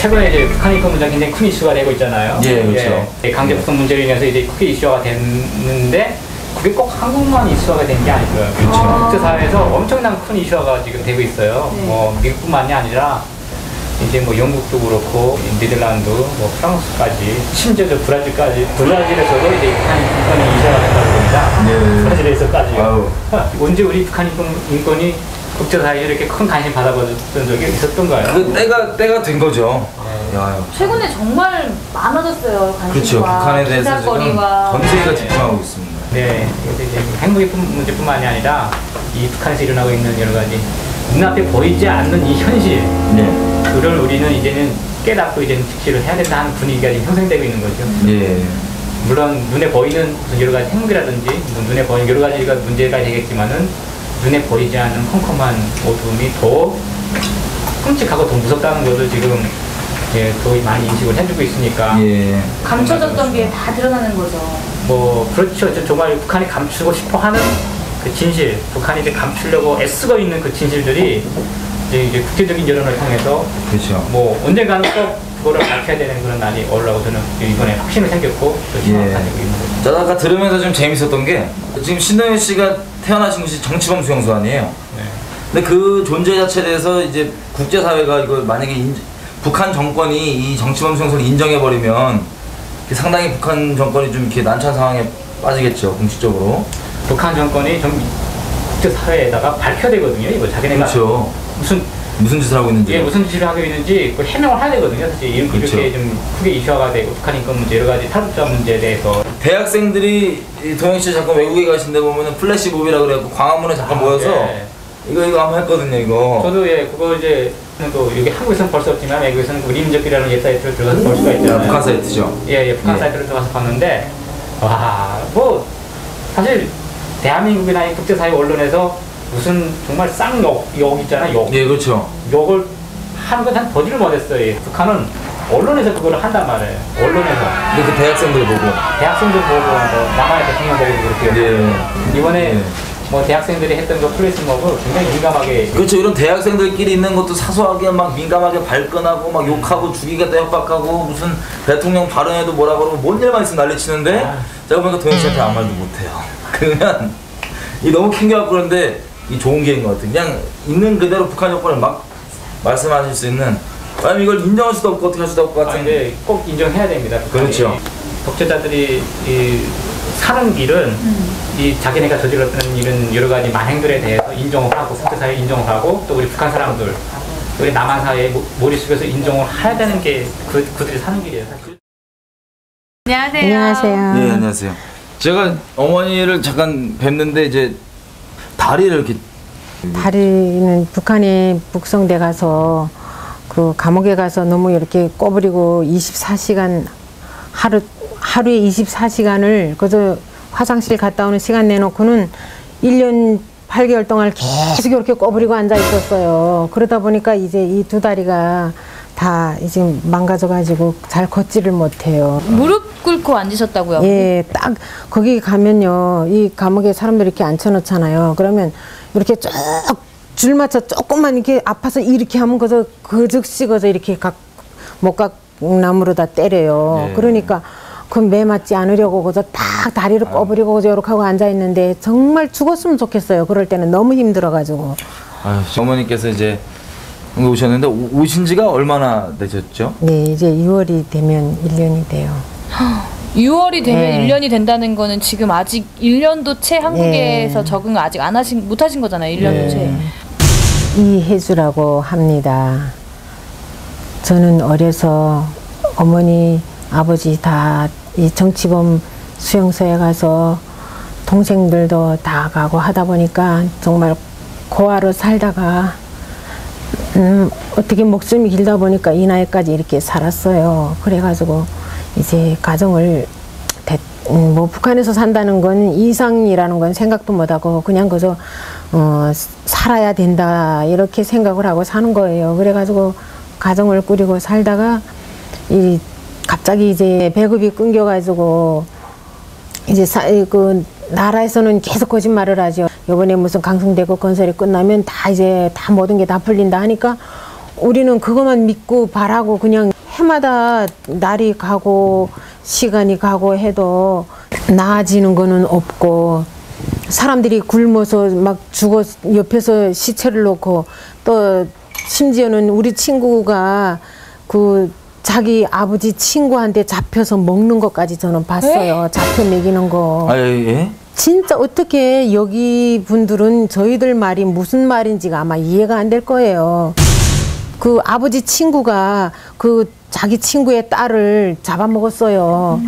최근에 이제 북한 인권 문제가 굉장히 큰 이슈가 되고 있잖아요. 예, 그렇죠. 예, 강제 북송 문제로 인해서 이제 크게 이슈가 됐는데 그게 꼭 한국만 이슈화가 된 게 아니고요. 그렇죠. 국제사회에서 엄청난 큰 이슈화가 지금 되고 있어요. 네. 뭐 미국뿐만이 아니라 이제 뭐 영국도 그렇고 네덜란드, 뭐 프랑스까지, 심지어 저 브라질에서도 이제 북한 인권이 이슈화가 된다고 합니다. 네. 브라질에서까지요. 언제 우리 북한 인권이 국제사회에 이렇게 큰 관심 받아봤던 적이 있었던가요? 그 때가 된 거죠. 야, 최근에 정말 많아졌어요, 관심과. 그렇죠. 북한에 대해서 지금 기사거리와. 전 세계가 집중하고 있습니다. 네, 그래서 이제 핵무기 문제뿐만이 아니라 이 북한에서 일어나고 있는 여러 가지 눈앞에 보이지 않는 이 현실, 네. 그걸 우리는 이제는 깨닫고 이제는 직시를 해야 된다 하는 분위기가 지금 형성되고 있는 거죠. 예. 물론 눈에 보이는 무슨 여러 가지 핵무기라든지 눈에 보이는 여러 가지가 문제가 되겠지만은 눈에 보이지 않는 컴컴한 어둠이 더 끔찍하고 더 무섭다는 것을 지금 더 많이 인식을 해주고 있으니까. 예. 감춰졌던 게 다 드러나는 거죠. 뭐 그렇죠. 정말 북한이 감추고 싶어하는 그 진실, 북한이 이제 감추려고 애쓰고 있는 그 진실들이 이제 국제적인 여론을 통해서 그렇죠. 뭐 언젠가는 꼭 그거를 밝혀야 되는 그런 날이 오려고 저는 이번에 확신을 생겼고 또 희망을 가지고 있는 거죠. 저 아까 들으면서 좀 재밌었던 게 지금 신동엽 씨가 태어나신 곳이 정치범 수용소 아니에요. 네. 근데 그 존재 자체에 대해서 이제 국제사회가 이거 만약에 북한 정권이 이 정치범 수용소를 인정해버리면 상당히 북한 정권이 좀 이렇게 난처한 상황에 빠지겠죠, 공식적으로. 북한 정권이 좀 국제사회에다가 밝혀야 되거든요. 이거 자기네가 그렇죠. 무슨 짓을 하고 있는지. 예, 무슨 짓을 하고 있는지 그 해명을 해야 되거든요. 사실 이렇게 그렇죠. 좀 크게 이슈화가 되고 북한 인권 문제 여러 가지 탈북자 문제에 대해서 대학생들이 동영 씨 잠깐 외국에 가신데 보면은 플래시몹이라 그래갖고 광화문에 잠깐 모여서 예. 이거 한번 했거든요, 이거. 저도 그거 이제 또 여기 한국에서는 볼 수 없지만 외국에서는 그 리민족이라는 웹사이트를 들어가서 볼 수가 있잖아요. 북한 사이트죠. 예, 북한 사이트를 들어가서 봤는데 와, 뭐 사실 대한민국이나 이 국제사회 언론에서 무슨 정말 쌍욕 있잖아요. 욕. 예, 그렇죠. 욕을 하는 건 한 보지를 못했어요. 북한은 언론에서 그거를 한단 말이에요. 언론에서. 근데 그 대학생들 보고. 대학생들 보고 뭐 남한의 대통령 보고도 그렇고요. 예. 이번에 예. 뭐 대학생들이 했던 그 플래시몹을 굉장히 민감하게. 그렇죠. 이런 대학생들끼리 있는 것도 사소하게 막 민감하게 발끈하고 막 욕하고 죽이겠다 협박하고 무슨 대통령 발언에도 뭐라 그러고 뭔 일만 있으면 난리치는데 제가 보니까 동현 씨한테 아무 말도 못해요. 그러면 이 너무 캥겨갖고 그런데 이 좋은 기회인 것 같아요. 그냥 있는 그대로 북한 정권을 막 말씀하실 수 있는 왜냐면 이걸 인정할 수도 없고 어떻게 할 수도 없고 같은 근데 꼭 인정해야 됩니다. 북한이. 그렇죠. 독재자들이 사는 길은 이 자기네가 저질렀던 이런 여러 가지 만행들에 대해서 인정을 하고 국제사회에 인정을 하고 또 우리 북한 사람들 우리 남한 사회의 머릿속에서 인정을 해야 되는 게 그들이 사는 길이에요. 사실. 안녕하세요. 안녕하세요. 네, 안녕하세요. 제가 어머니를 잠깐 뵙는데 이제 다리를 이렇게 다리는 북한에 북송돼 가서 그 감옥에 가서 너무 이렇게 꼬부리고 24시간 하루에 24시간을 그저 화장실 갔다 오는 시간 내놓고는 1년 8개월 동안 계속 이렇게 꼬부리고 앉아 있었어요. 그러다 보니까 이제 이 두 다리가 다 이제 망가져가지고 잘 걷지를 못해요. 무릎 꿇고 앉으셨다고요? 예, 딱 거기 가면요, 이 감옥에 사람들 이렇게 앉혀놓잖아요. 그러면 이렇게 쭉 줄 맞춰 조금만 이렇게 아파서 이렇게 하면 그 즉시 이렇게 목각나무로 다 때려요. 네. 그러니까 그 매 맞지 않으려고 그저 딱 다리를 꼬부리고 이렇게 하고 앉아 있는데 정말 죽었으면 좋겠어요. 그럴 때는 너무 힘들어가지고. 어머니께서 이제 오셨는데 오신 지가 얼마나 되셨죠? 네, 이제 6월이 되면 1년이 돼요. 6월이 되면 네. 1년이 된다는 거는 지금 아직 1년도 채 한국에서 네. 적응을 아직 못 하신 거잖아요. 1년도 채. 이혜주라고 합니다. 저는 어려서 어머니, 아버지 다 이 정치범 수용소에 가서 동생들도 다 가고 하다 보니까 정말 고아로 살다가 어떻게 목숨이 길다 보니까 이 나이까지 이렇게 살았어요. 그래가지고 이제 가정을 뭐 북한에서 산다는 건 이상이라는 건 생각도 못하고 그냥 그저 살아야 된다 이렇게 생각을 하고 사는 거예요. 그래가지고 가정을 꾸리고 살다가 갑자기 이제 배급이 끊겨가지고 이제 그 나라에서는 계속 거짓말을 하죠. 이번에 무슨 강성대교 건설이 끝나면 다 이제 다 모든 게 다 풀린다 하니까 우리는 그것만 믿고 바라고 그냥 해마다 날이 가고 시간이 가고 해도 나아지는 거는 없고 사람들이 굶어서 막 죽어 옆에서 시체를 놓고 또 심지어는 우리 친구가 그 자기 아버지 친구한테 잡혀서 먹는 것까지 저는 봤어요. 잡혀 먹이는 거. 아, 예? 진짜 어떻게 여기 분들은 저희들 말이 무슨 말인지가 아마 이해가 안 될 거예요. 그 아버지 친구가 그 자기 친구의 딸을 잡아먹었어요.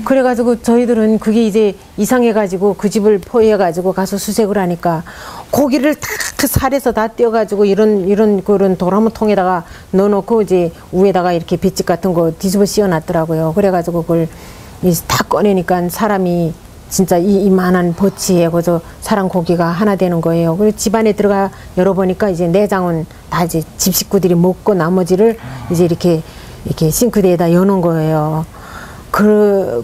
그래가지고 저희들은 그게 이제 이상해가지고 그 집을 포위해가지고 가서 수색을 하니까 고기를 다 그 살에서 다 떼어가지고 이런 그런 도라무통에다가 넣어놓고 이제 위에다가 이렇게 볏짚 같은 거 뒤집어 씌워놨더라고요. 그래가지고 그걸 다 꺼내니까 사람이 진짜 이만한 버치에 그저 사람 고기가 하나 되는 거예요. 그리고 집안에 들어가 열어보니까 이제 내장은 다 이제 집 식구들이 먹고 나머지를 이제 이렇게 싱크대에다 여는 거예요.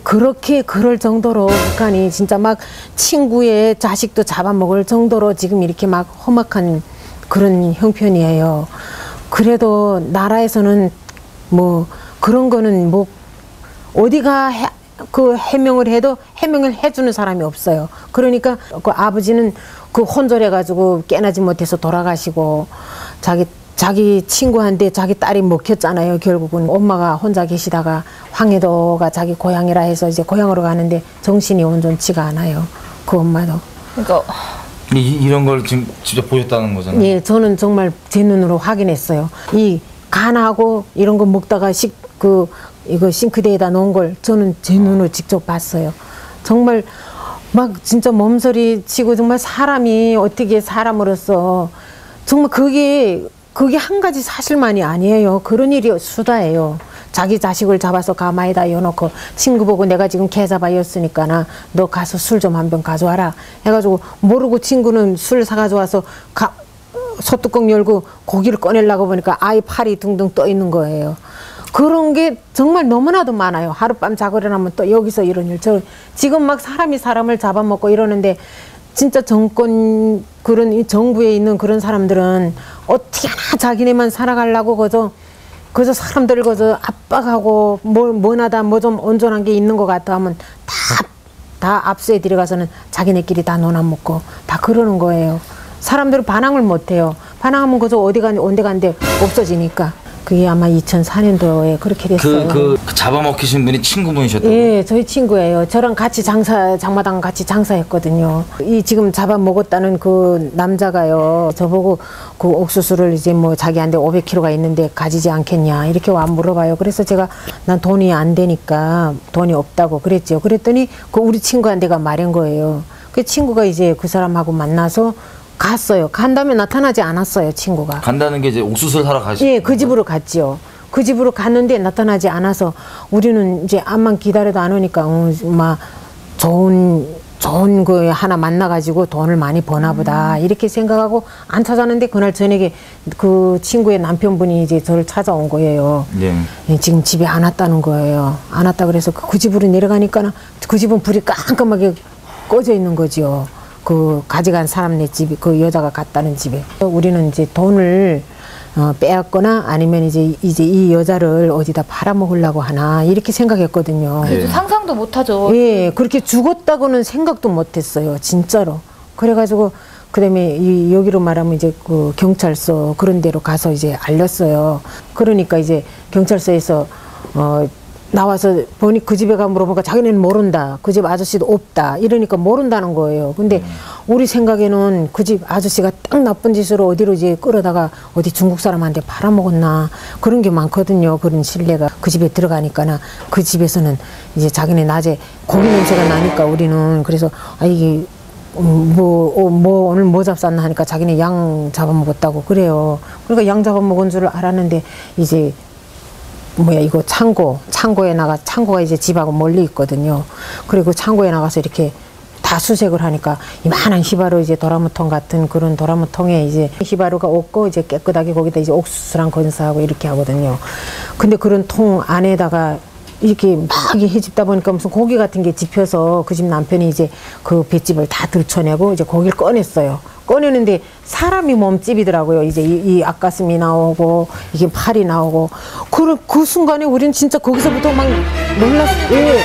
그렇게 그럴 정도로 북한이 진짜 막 친구의 자식도 잡아먹을 정도로 지금 이렇게 막 험악한 그런 형편이에요. 그래도 나라에서는 뭐 그런 거는 뭐 어디가 그 해명을 해도 해명을 해주는 사람이 없어요. 그러니까 그 아버지는 그 혼절해가지고 깨나지 못해서 돌아가시고 자기 친구한테 자기 딸이 먹혔잖아요. 결국은 엄마가 혼자 계시다가 황해도가 자기 고향이라 해서 이제 고향으로 가는데 정신이 온전치가 않아요. 그 엄마도. 그러니까 이런 걸 지금 직접 보셨다는 거잖아요. 예, 저는 정말 제 눈으로 확인했어요. 이 간하고 이런 거 먹다가 이거 싱크대에다 놓은 걸 저는 제 눈으로 직접 봤어요. 정말 막 진짜 몸서리 치고 정말 사람이 어떻게 사람으로서 정말 그게 한 가지 사실만이 아니에요. 그런 일이 수다예요. 자기 자식을 잡아서 가마에다 넣어놓고 친구 보고 내가 지금 개 잡아였으니까 너 가서 술 좀 한 병 가져와라 해가지고 모르고 친구는 술 사가져와서 소뚜껑 열고 고기를 꺼내려고 보니까 아이 팔이 둥둥 떠 있는 거예요. 그런 게 정말 너무나도 많아요. 하룻밤 자고 일어나면 또 여기서 이런 일. 지금 막 사람이 사람을 잡아먹고 이러는데 진짜 그런 이 정부에 있는 그런 사람들은 어떻게 하나 자기네만 살아가려고 그저 사람들 그저 압박하고 뭐나다 뭐 좀 온전한 게 있는 것 같아 하면 다 압수해 들어가서는 자기네끼리 다 논아먹고 다 그러는 거예요. 사람들은 반항을 못해요. 반항하면 그저 어디 간데 온데 간데 없어지니까. 그게 아마 2004년도에 그렇게 됐어요. 그 잡아먹히신 분이 친구분이셨다고요? 예, 저희 친구예요. 저랑 같이 장마당 같이 장사했거든요. 이 지금 잡아먹었다는 그 남자가요. 저보고 그 옥수수를 이제 뭐 자기한테 500kg가 있는데 가지지 않겠냐 이렇게 와 물어봐요. 그래서 제가 난 돈이 안 되니까 돈이 없다고 그랬죠. 그랬더니 그 우리 친구한테가 말한 거예요. 그 친구가 이제 그 사람하고 만나서 갔어요. 간 다음에 나타나지 않았어요, 친구가. 간다는 게 이제 옥수수를 사러 가시죠? 예, 그 집으로 갔지요. 그 집으로 갔는데 나타나지 않아서 우리는 이제 암만 기다려도 안 오니까 막 좋은 거 하나 만나가지고 돈을 많이 버나 보다 이렇게 생각하고 안 찾았는데 그날 저녁에 그 친구의 남편분이 이제 저를 찾아온 거예요. 예. 예, 지금 집에 안 왔다는 거예요. 안 왔다 그래서 그 집으로 내려가니까 그 집은 불이 깜깜하게 꺼져 있는 거지요. 그 가져간 사람네 집이 그 여자가 갔다는 집에 우리는 이제 돈을 빼앗거나 아니면 이제 이 여자를 어디다 팔아먹으려고 하나 이렇게 생각했거든요. 그래도 상상도 못하죠. 예, 그렇게 죽었다고는 생각도 못했어요, 진짜로. 그래가지고 그다음에 여기로 말하면 이제 그 경찰서 그런 데로 가서 이제 알렸어요. 그러니까 이제 경찰서에서 나와서 보니 그 집에 가 물어보니까 자기는 모른다. 그 집 아저씨도 없다. 이러니까 모른다는 거예요. 근데 우리 생각에는 그 집 아저씨가 딱 나쁜 짓으로 어디로 이제 끌어다가 어디 중국 사람한테 팔아먹었나 그런 게 많거든요. 그런 신뢰가 그 집에 들어가니까나 그 집에서는 이제 자기네 낮에 고기 냄새가 나니까 우리는 그래서 이게 오늘 뭐 잡쌌나 하니까 자기네 양 잡아먹었다고 그래요. 그러니까 양 잡아먹은 줄 알았는데 이제 이거 창고가 이제 집하고 멀리 있거든요. 그리고 창고에 나가서 이렇게 다 수색을 하니까 이만한 휘바로 이제 도라무통 같은 그런 도라무통에 이제 휘바루가 없고 이제 깨끗하게 거기다 이제 옥수수랑 건사하고 이렇게 하거든요. 근데 그런 통 안에다가 이렇게 막 해집다 보니까 무슨 고기 같은 게 집혀서 그 집 남편이 이제 그 볏짚을 다 들춰내고 이제 고기를 꺼냈어요. 꺼내는데 사람이 몸집이더라고요. 이제 이 앞가슴이 나오고 이게 팔이 나오고 그 순간에 우리는 진짜 거기서부터 막 놀랐어요. 예.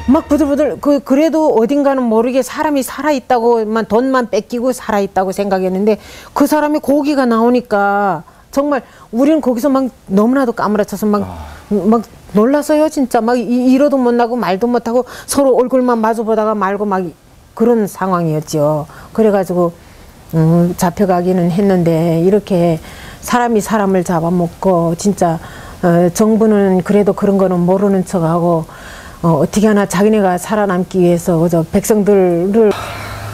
막 부들부들 그래도 어딘가는 모르게 사람이 살아있다고만 돈만 뺏기고 살아있다고 생각했는데 그 사람의 고기가 나오니까 정말 우리는 거기서 막 너무나도 까무라쳐서 막 놀라서요. 진짜 막 이러도 못 나고 말도 못하고 서로 얼굴만 마주보다가 말고 막 그런 상황이었죠. 그래가지고 잡혀가기는 했는데 이렇게 사람이 사람을 잡아먹고 진짜 정부는 그래도 그런 거는 모르는 척하고 어떻게 하나 자기네가 살아남기 위해서 그저 백성들을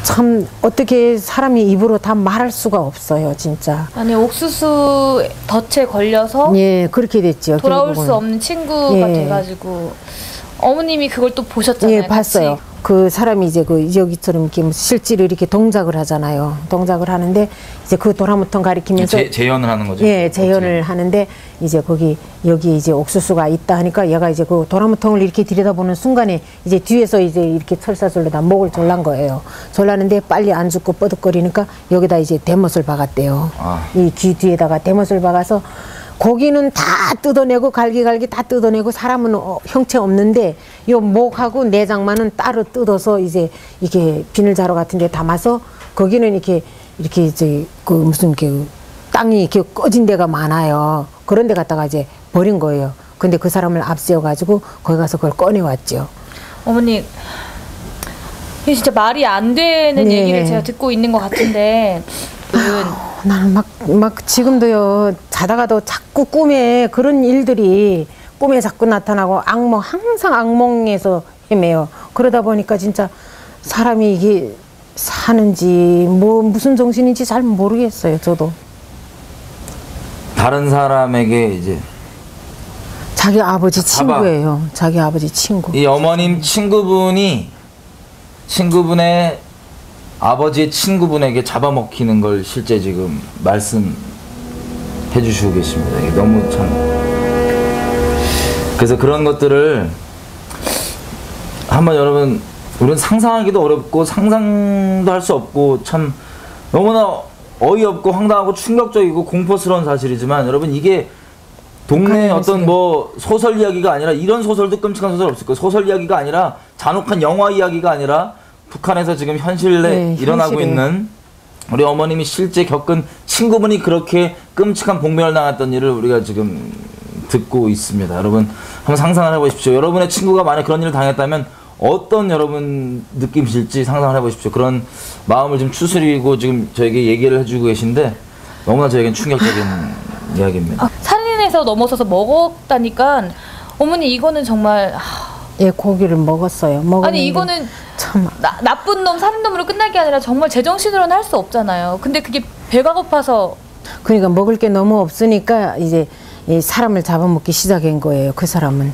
참 어떻게 사람이 입으로 다 말할 수가 없어요, 진짜. 아니 옥수수 덫에 걸려서 예, 그렇게 됐죠. 돌아올 결국은. 수 없는 친구가 예. 돼가지고 어머님이 그걸 또 보셨잖아요. 예, 봤어요. 같이. 그 사람이 이제 그 여기처럼 이렇게 실제로 이렇게 동작을 하잖아요. 동작을 하는데 이제 그 도라무통 가리키면서 재현을 하는 거죠. 예, 재현을 하는데 이제 여기 이제 옥수수가 있다 하니까 얘가 이제 그 도라무통을 이렇게 들여다보는 순간에 이제 뒤에서 이제 이렇게 철사술로다 목을 졸란 거예요. 졸랐는데 빨리 안 죽고 뻐득거리니까 여기다 이제 대못을 박았대요. 이 귀 뒤에다가 대못을 박아서 고기는 다 뜯어내고 갈기갈기 다 뜯어내고 사람은 형체 없는데 요 목하고 내장만은 따로 뜯어서 이제 이게 비닐자루 같은 데 담아서 거기는 이렇게 이제 그 무슨 그 땅이 이렇게 꺼진 데가 많아요. 그런 데 갖다가 이제 버린 거예요. 근데 그 사람을 앞세워 가지고 거기 가서 그걸 꺼내왔죠. 어머니 이게 진짜 말이 안 되는 네. 얘기를 제가 듣고 있는 것 같은데 나는 막 지금도요 자다가도 자꾸 꿈에 그런 일들이 꿈에 자꾸 나타나고 항상 악몽에서 헤매요. 그러다 보니까 진짜 사람이 이게 사는지 무슨 정신인지 잘 모르겠어요. 저도 다른 사람에게 이제 자기 아버지 친구예요. 자기 아버지 친구. 이 어머님 친구분의 아버지의 친구분에게 잡아먹히는 걸 실제 지금 말씀해 주시고 계십니다. 이게 너무 참. 그래서 그런 것들을 한번 여러분, 우리는 상상하기도 어렵고 상상도 할 수 없고 참 너무나 어이없고 황당하고 충격적이고 공포스러운 사실이지만 여러분 이게 동네 어떤 뭐 소설 이야기가 아니라 이런 소설도 끔찍한 소설 없을 거예요. 소설 이야기가 아니라 잔혹한 영화 이야기가 아니라 북한에서 지금 현실에 일어나고 현실에. 있는 우리 어머님이 실제 겪은 친구분이 그렇게 끔찍한 봉변을 당했던 일을 우리가 지금 듣고 있습니다. 여러분 한번 상상을 해보십시오. 여러분의 친구가 만약 그런 일을 당했다면 어떤 여러분 느낌이실지 상상을 해보십시오. 그런 마음을 좀 추스리고 지금 저에게 얘기를 해주고 계신데 너무나 저에겐 충격적인 이야기입니다. 산린에서 넘어서서 먹었다니까 어머니 이거는 정말 예, 고기를 먹었어요. 아니 이거는 참 나쁜 놈 살인 놈으로 끝날 게 아니라 정말 제정신으로는 할 수 없잖아요. 근데 그게 배가 고파서 그러니까 먹을 게 너무 없으니까 이제 이 사람을 잡아먹기 시작한 거예요. 그 사람은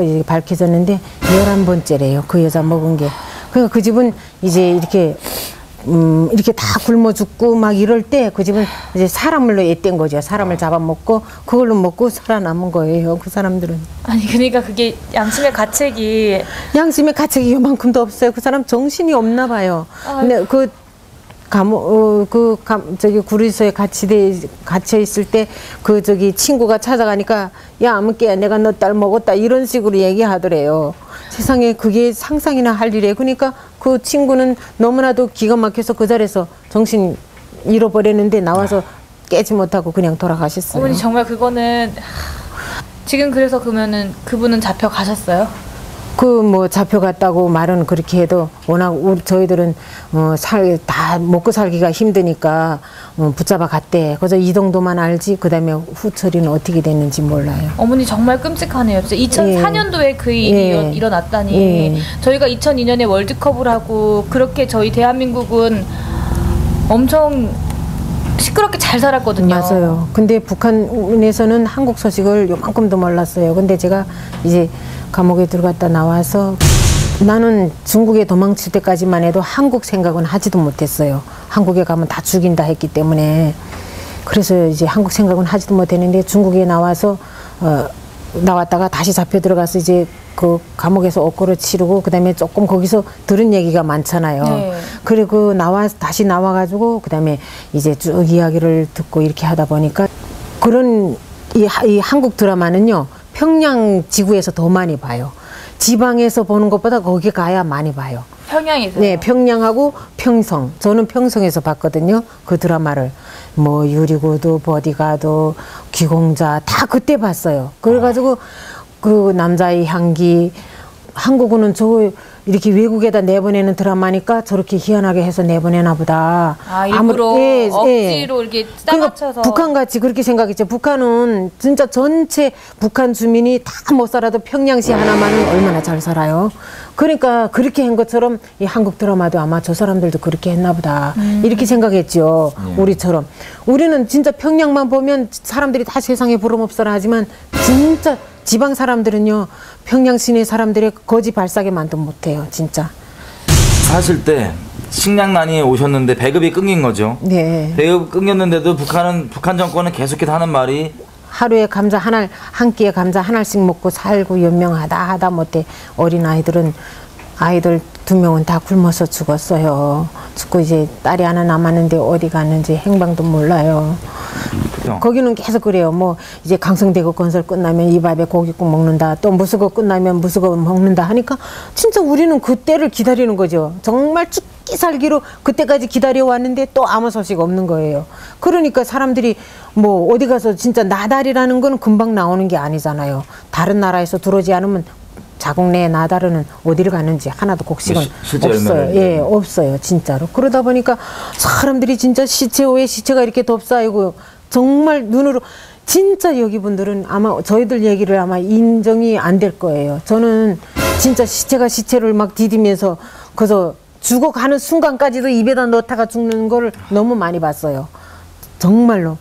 이제 밝혀졌는데 11번째래요. 그 여자 먹은 게. 그러니까 그 집은 이제 이렇게 다 굶어 죽고 막 이럴 때 그 집은 이제 사람을로 애뗀 거죠. 사람을 잡아먹고 그걸로 먹고 살아남은 거예요. 그 사람들은. 아니 그러니까 그게 양심의 가책이 양심의 가책이 요만큼도 없어요. 그 사람 정신이 없나 봐요. 근데 저기 구리소에 갇혀 있을 때 그 저기 친구가 찾아가니까 야 아무개야 내가 너 딸 먹었다 이런 식으로 얘기하더래요. 세상에 그게 상상이나 할 일이에요. 그러니까 그 친구는 너무나도 기가 막혀서 그 자리에서 정신 잃어버렸는데 나와서 깨지 못하고 그냥 돌아가셨어요. 어머니 정말 그거는 지금 그래서 그러면은 그분은 잡혀가셨어요? 그 뭐 잡혀갔다고 말은 그렇게 해도 워낙 저희들은 다 먹고 살기가 힘드니까 붙잡아 갔대. 그래서 이 정도만 알지 그다음에 후처리는 어떻게 됐는지 몰라요. 어머니 정말 끔찍하네요. 진짜 2004년도에 그 일이 일어났다니. 저희가 2002년에 월드컵을 하고 그렇게 저희 대한민국은 엄청 시끄럽게 잘 살았거든요. 맞아요. 근데 북한에서는 한국 소식을 요만큼도 몰랐어요. 근데 제가 이제 감옥에 들어갔다 나와서 나는 중국에 도망칠 때까지만 해도 한국 생각은 하지도 못했어요. 한국에 가면 다 죽인다 했기 때문에. 그래서 이제 한국 생각은 하지도 못했는데 중국에 나와서 나왔다가 다시 잡혀 들어가서 이제 그 감옥에서 옥고를 치르고 그다음에 조금 거기서 들은 얘기가 많잖아요. 네. 그리고 다시 나와가지고 그다음에 이제 쭉 이야기를 듣고 이렇게 하다 보니까 그런 이 한국 드라마는요 평양 지구에서 더 많이 봐요. 지방에서 보는 것보다 거기 가야 많이 봐요. 평양에서. 네, 평양하고 평성. 저는 평성에서 봤거든요. 그 드라마를. 뭐 유리구두, 버디가드, 귀공자 다 그때 봤어요. 그래가지고 그 남자의 향기, 한국은 저 이렇게 외국에다 내보내는 드라마니까 저렇게 희한하게 해서 내보내나 보다. 아, 일부러 억지로 이렇게 짜맞춰서. 북한같이 그렇게 생각했죠. 북한은 진짜 전체 북한 주민이 다 못 살아도 평양시 하나만은 얼마나 잘 살아요. 그러니까 그렇게 한 것처럼 이 한국 드라마도 아마 저 사람들도 그렇게 했나 보다. 이렇게 생각했죠. 우리처럼. 우리는 진짜 평양만 보면 사람들이 다 세상에 부름없어라 하지만 진짜 지방 사람들은요 평양 시내 사람들의 거지 발사게만도 못해요 진짜. 사실 때 식량난이 오셨는데 배급이 끊긴 거죠. 네. 배급 끊겼는데도 북한 정권은 계속해서 하는 말이 하루에 감자 한 끼에 감자 하나씩 먹고 살고 연명하다 못해 어린 아이들 2명은 다 굶어서 죽었어요. 죽고 이제 딸이 하나 남았는데 어디 갔는지 행방도 몰라요. 거기는 계속 그래요. 뭐 이제 강성대교 건설 끝나면 이 밥에 고깃국 먹는다. 또 무수거 끝나면 무수거 먹는다 하니까 진짜 우리는 그때를 기다리는 거죠. 정말 죽기 살기로 그때까지 기다려왔는데 또 아무 소식 없는 거예요. 그러니까 사람들이 뭐 어디 가서 진짜 나달이라는 건 금방 나오는 게 아니잖아요. 다른 나라에서 들어오지 않으면 자국 내 나달은 어디를 갔는지 하나도 곡식은 없어요. 예, 없어요. 진짜로. 그러다 보니까 사람들이 진짜 시체 위에 시체가 이렇게 덮싸이고 정말 눈으로 진짜 여기 분들은 아마 저희들 얘기를 아마 인정이 안 될 거예요. 저는 진짜 시체를 막 디디면서 그래서 죽어가는 순간까지도 입에다 넣다가 죽는 거를 너무 많이 봤어요. 정말로.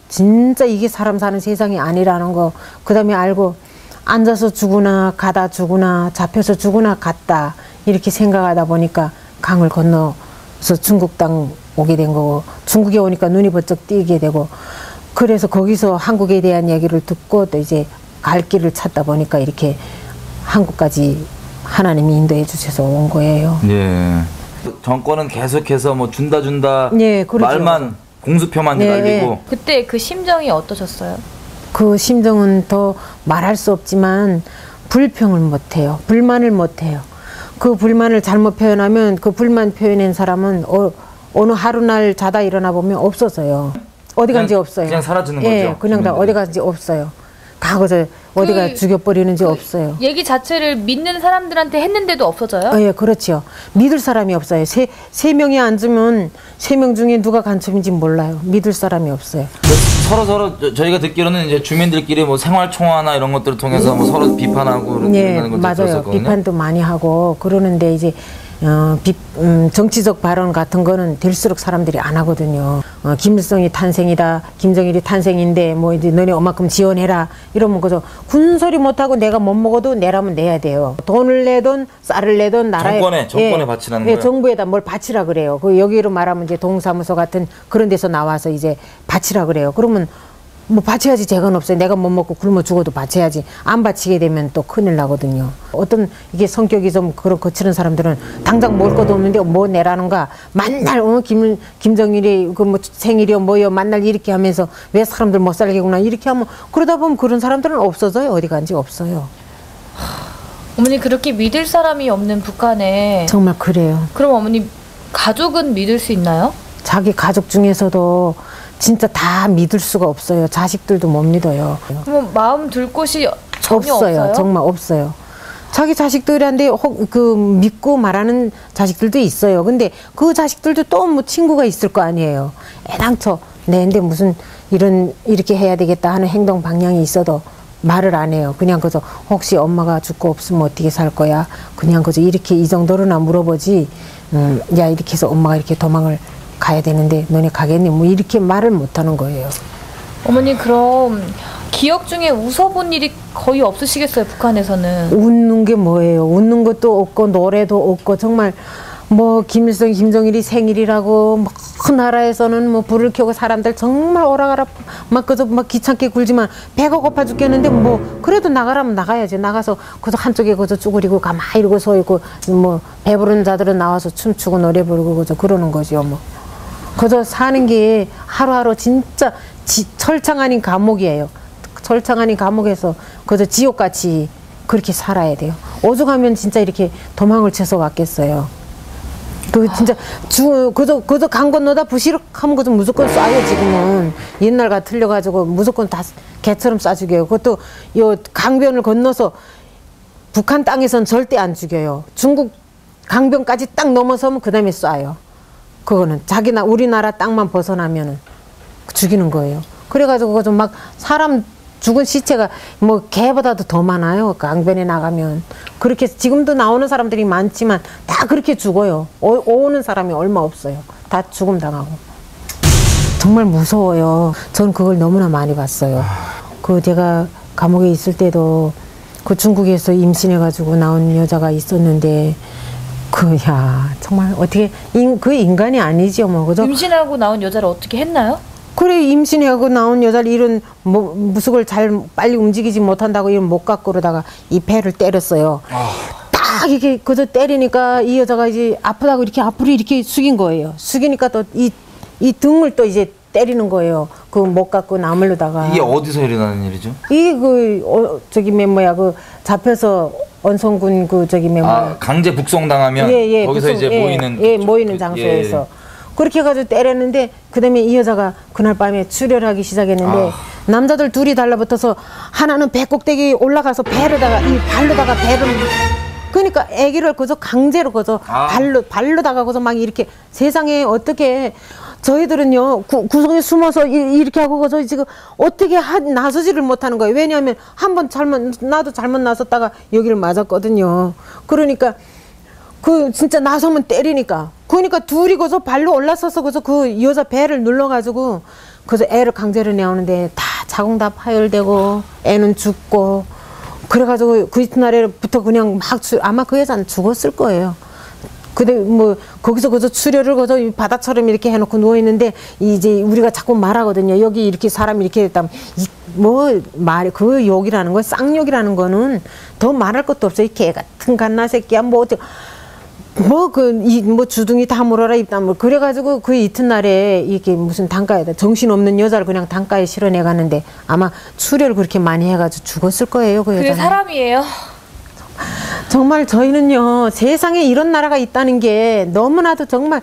진짜 이게 사람 사는 세상이 아니라는 거 그 다음에 알고 앉아서 죽으나 가다 죽으나 잡혀서 죽으나 갔다 이렇게 생각하다 보니까 강을 건너서 중국 땅 오게 된 거고 중국에 오니까 눈이 번쩍 띄게 되고 그래서 거기서 한국에 대한 얘기를 듣고 또 이제 갈 길을 찾다 보니까 이렇게 한국까지 하나님이 인도해 주셔서 온 거예요. 예. 정권은 계속해서 뭐 준다 예, 그렇죠. 말만 공수표만 날리고 예. 그때 그 심정이 어떠셨어요? 그 심정은 더 말할 수 없지만 불평을 못해요. 불만을 못해요. 그 불만을 잘못 표현하면 그 불만 표현한 사람은 어느 하루날 자다 일어나 보면 없어져요. 어디 간지 없어요. 그냥 사라지는 예, 거죠. 그냥 다 어디 간지 없어요. 다 거기서 어디가 죽여버리는지 없어요. 얘기 자체를 믿는 사람들한테 했는데도 없어져요? 예, 그렇죠. 믿을 사람이 없어요. 세 명이 앉으면 3명 중에 누가 간첩인지 몰라요. 믿을 사람이 없어요. 서로 저희가 듣기로는 이제 주민들끼리 뭐 생활총화나 이런 것들을 통해서 뭐 서로 비판하고 예, 이런 걸 맞아요. 들었었거든요. 비판도 많이 하고 그러는데 이제 정치적 발언 같은 거는 될수록 사람들이 안 하거든요. 김일성이 탄생이다, 김정일이 탄생인데 뭐 이제 너네 엄마큼 지원해라 이러면 그저 군소리 못하고 내가 못 먹어도 내라면 내야 돼요. 돈을 내든 쌀을 내든 나라에 정권에 바치라는 예, 거예요? 정부에다 뭘 바치라 그래요. 그 여기로 말하면 이제 동사무소 같은 그런 데서 나와서 이제 바치라 그래요. 그러면 뭐 바쳐야지 재건 없어요. 내가 못 먹고 굶어 죽어도 바쳐야지. 안 바치게 되면 또 큰일 나거든요. 어떤 이게 성격이 좀 그런 거칠은 사람들은 당장 먹을 것도 없는데 뭐 내라는가. 만날 김정일이 그 뭐 생일이요 뭐요 만날 이렇게 하면서 왜 사람들 못 살게구나 이렇게 하면 그러다 보면 그런 사람들은 없어져요. 어디 간지 없어요. 어머니 그렇게 믿을 사람이 없는 북한에 정말 그래요. 그럼 어머니 가족은 믿을 수 있나요? 자기 가족 중에서도 진짜 다 믿을 수가 없어요. 자식들도 못 믿어요. 그럼 마음 둘 곳이 전혀 없어요? 정말 없어요. 자기 자식들한테 믿고 말하는 자식들도 있어요. 근데 그 자식들도 또 뭐 친구가 있을 거 아니에요. 애당초 내한테 무슨 이렇게 해야 되겠다 하는 행동 방향이 있어도 말을 안 해요. 그냥 그저 혹시 엄마가 죽고 없으면 어떻게 살 거야? 그냥 그저 이렇게 이 정도로나 물어보지. 야 이렇게 해서 엄마가 이렇게 도망을 가야 되는데 너네 가겠니? 뭐 이렇게 말을 못하는 거예요. 어머니 그럼 기억 중에 웃어본 일이 거의 없으시겠어요? 북한에서는. 웃는 게 뭐예요? 웃는 것도 없고 노래도 없고 정말 뭐 김일성, 김정일이 생일이라고 뭐 나라에서는 뭐 불을 켜고 사람들 정말 오라가라 막 그저 막 귀찮게 굴지만 배가 고파 죽겠는데 뭐 그래도 나가라면 나가야지. 나가서 그저 한쪽에 그저 쭈그리고 가만히 이러고 서 있고 뭐 배부른 자들은 나와서 춤추고 노래 부르고 그저 그러는 거죠. 뭐 그저 사는 게 하루하루 진짜 철창 아닌 감옥이에요. 철창 아닌 감옥에서 그저 지옥같이 그렇게 살아야 돼요. 오죽하면 진짜 이렇게 도망을 쳐서 왔겠어요. 그 진짜 그저 강 건너다 부시럭하면 그저 무조건 쏴요. 지금은 옛날과 틀려가지고 무조건 다 개처럼 쏴 죽여요. 그것도 요 강변을 건너서 북한 땅에선 절대 안 죽여요. 중국 강변까지 딱 넘어서면 그 다음에 쏴요. 그거는 우리나라 땅만 벗어나면은 죽이는 거예요. 그래가지고 그저 막 사람 죽은 시체가 뭐 개보다도 더 많아요. 강변에 나가면. 그렇게 지금도 나오는 사람들이 많지만 다 그렇게 죽어요. 오는 사람이 얼마 없어요. 다 죽음 당하고. 정말 무서워요. 전 그걸 너무나 많이 봤어요. 그 제가 감옥에 있을 때도 그 중국에서 임신해가지고 나온 여자가 있었는데 정말 어떻게 그 인간이 아니죠. 뭐 그죠? 임신하고 나온 여자를 어떻게 했나요? 그래 임신하고 나온 여자를 이런 무속을 잘 빨리 움직이지 못한다고 이런 못 갖고 그러다가 이 배를 때렸어요. 딱 이렇게 그저 때리니까 이 여자가 이제 아프다고 이렇게 앞으로 이렇게 숙인 거예요. 숙이니까 또 이 등을 또 이제 때리는 거예요. 그 못 갖고 나물로다가. 이게 어디서 일어나는 일이죠? 이게 저기 뭐야 그 잡혀서 언성군 강제 북송당하면 거기서 이제 모이는 장소에서. 그렇게 해가지고 때렸는데 그 다음에 이 여자가 그날 밤에 출혈하기 시작했는데 남자들 둘이 달라붙어서 하나는 배 꼭대기 올라가서 발로다가 배를 그러니까 아기를 그저 강제로 그저 발로다가 그저 막 이렇게 세상에 어떻게 저희들은요 구석에 숨어서 이렇게 하고 그저 지금 어떻게 나서지를 못하는 거예요. 왜냐하면 한번 나도 잘못 나섰다가 여기를 맞았거든요. 그러니까 진짜 나서면 때리니까. 그러니까 둘이 거기서 발로 올라서서 그 여자 배를 눌러가지고 그래서 애를 강제로 내오는데 다 자궁 다 파열되고 애는 죽고 그래가지고 그 이튿날에부터 그냥 아마 그 여자는 죽었을 거예요. 근데 뭐 거기서 출혈을 바다처럼 이렇게 해놓고 누워 있는데 이제 우리가 자꾸 말하거든요. 여기 이렇게 사람이 이렇게 했다면 그 욕이라는 거 쌍욕이라는 거는 더 말할 것도 없어요. 이 개 같은 갓나 새끼야 주둥이 다 물어라 입다물 그래가지고 그 이튿날에 이게 무슨 단가에다 정신없는 여자를 그냥 단가에 실어내 가는데 아마 출혈을 그렇게 많이 해가지고 죽었을 거예요. 그 여자는. 그게 사람이에요. 정말 저희는요 세상에 이런 나라가 있다는 게 너무나도 정말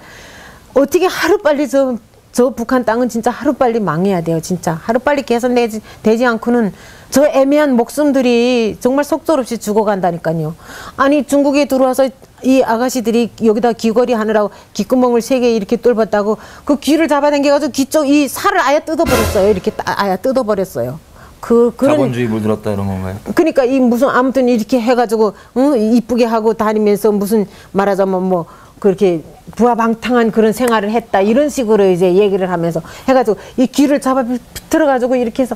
어떻게 하루빨리 저 북한 땅은 진짜 하루빨리 망해야 돼요. 진짜 하루빨리 개선되지 않고는 저 애매한 목숨들이 정말 속절없이 죽어간다니까요. 아니 중국에 들어와서 이 아가씨들이 여기다 귀걸이 하느라고 귓구멍을 3개 이렇게 뚫었다고 그 귀를 잡아당겨가지고 귀 쪽 이 살을 아예 뜯어버렸어요. 이렇게 아예 뜯어버렸어요. 그런 자본주의 물들었다 이런 건가요? 그러니까 아무튼 이렇게 해가지고 이쁘게 하고 다니면서 무슨 말하자면 그렇게 부하방탕한 그런 생활을 했다 이런 식으로 이제 얘기를 하면서 해가지고 이 귀를 잡아 비틀어가지고 이렇게 해서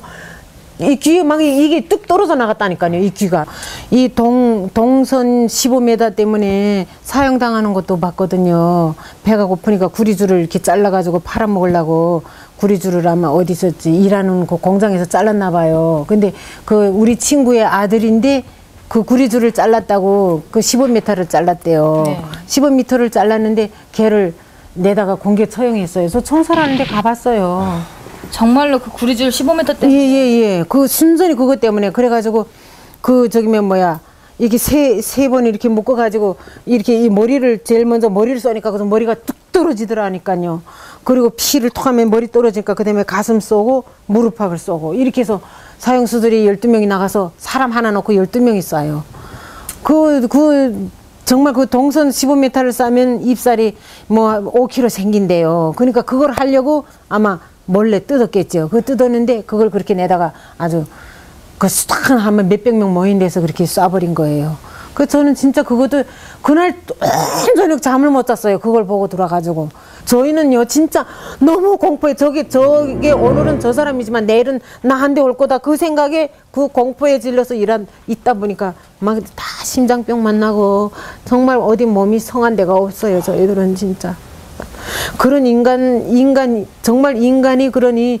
이 귀에 막 이게 뚝 떨어져 나갔다니까요. 이 귀가 이 동선 15m 때문에 사형당하는 것도 봤거든요. 배가 고프니까 구리줄을 이렇게 잘라가지고 팔아먹으려고 구리줄을 아마 어디서 일하는 그 공장에서 잘랐나 봐요. 근데 우리 친구의 아들인데 그 구리줄을 잘랐다고 그 15m를 잘랐대요. 네. 15m를 잘랐는데 걔를 내다가 공개 처형했어요. 저 청소하는데 가봤어요. 정말로 그 구리줄 15m 때문에? 예. 그 순전히 그것 때문에 그래가지고 이렇게 세 번 이렇게 묶어가지고 이렇게 이 머리를 제일 먼저 머리를 쏘니까 그래서 머리가 뚝 떨어지더라니까요. 그리고 피를 톡하면 머리 떨어지니까 그 다음에 가슴 쏘고 무릎팍을 쏘고 이렇게 해서 사형수들이 12명이 나가서 사람 하나 놓고 12명이 쏴요. 정말 그 동선 15m를 싸면 입살이 5kg 생긴대요. 그러니까 그걸 하려고 아마 몰래 뜯었겠죠. 뜯었는데 그걸 그렇게 내다가 아주 수탁 하면 몇백 명 모인 데서 그렇게 쏴버린 거예요. 저는 진짜 그것도 그날 온 저녁 잠을 못 잤어요. 그걸 보고 돌아가지고 저희는요 진짜 너무 공포에 저게 오늘은 저 사람이지만 내일은 나한테 올 거다 그 생각에 그 공포에 질려서 있다 보니까 막 다 심장병 나고 정말 어디 몸이 성한 데가 없어요. 저희들은 진짜 그런 정말 인간이 그러니